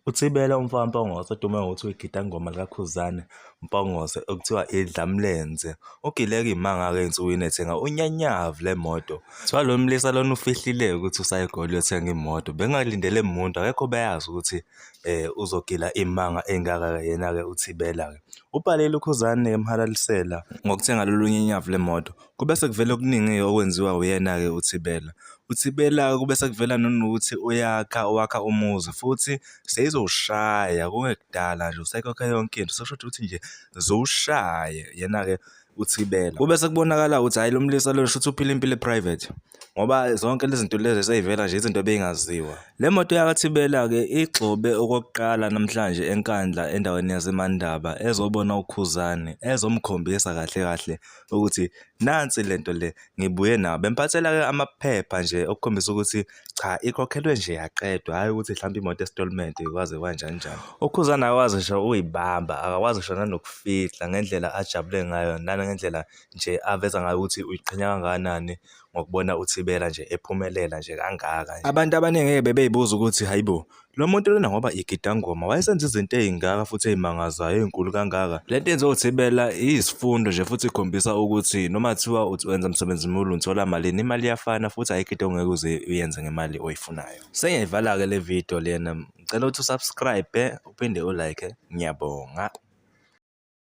uThibela umfana Mpongose odume ngokuthi uyigida ngoma likaKhuzani Mpongose okuthiwa iDlamlenze. Ugileka imanga-ke ey'nsukwini ethenga unyanyavu le moto. Kuthiwa lo mlisa lona ufihlile ukuthi usayegoli uyothenga imoto. Bengalindele muntu akekho beyazi ukuthi uzogila imanga engaka-ke yena-ke uThibela-ke. Ubhalile uKhuzani emhalalisela ngokuthenga lolu nyanyavu le moto. Kube sekuvela okuningi okwenziwa uyena-ke uThibela. UThibela kube sekuvela nanokuthi wakha umuzi futhi seyizowushaya kungekudala nje usayikhokha yonke into sekusho ukuthi nje zowushaye yena-ke uThibela. Kube sekubonakala ukuthi hhayi lo mlisa lo shuthi uphila impilo e-private ngoba zonke lezi zinto lezi seyivela nje izinto ebey'ngaziwa. Le moto yakaThibela-ke igxobe okokuqala namhlanje eNkandla endaweni yaseMandaba ezobona uKhuzani ezomkhombisa kahle kahle ukuthi nansi lento le ngibuye nayo. Bemphathela-ke amaphepha nje okukhombisa ukuthi cha ikhokhelwe nje yaqedwa, hhayi ukuthi mhlawumbe imoto esitolment kwaze kanjani njani. UKhuzani akakwazi nje uyibamba, akakwazi ngisho nanokufihla ngendlela ajabule ngayo nangendlela nje aveza ngayo ukuthi uyiqhenya kangakanani ngokubona uThibela nje ephumelela nje kangaka. Abantu abaningi bebey'buza ukuthi hayibo lo muntu lona ngoba igidangoma wayesenza izinto ey'ngaka futhi ey'mangazayo ey'nkulu kangaka. Le nto yenziwa uThibela iyisifundo nje futhi ikhombisa ukuthi noma kuthiwa wenza umsebenzi mkhulu uthola malini, imali iyafana futhi ayikho into ongeke uze uyenze ngemali oyifunayo. Sengiyayivala-ke le video lena, ngicela ukuthi usubscribe uphinde ulike. Ngiyabonga.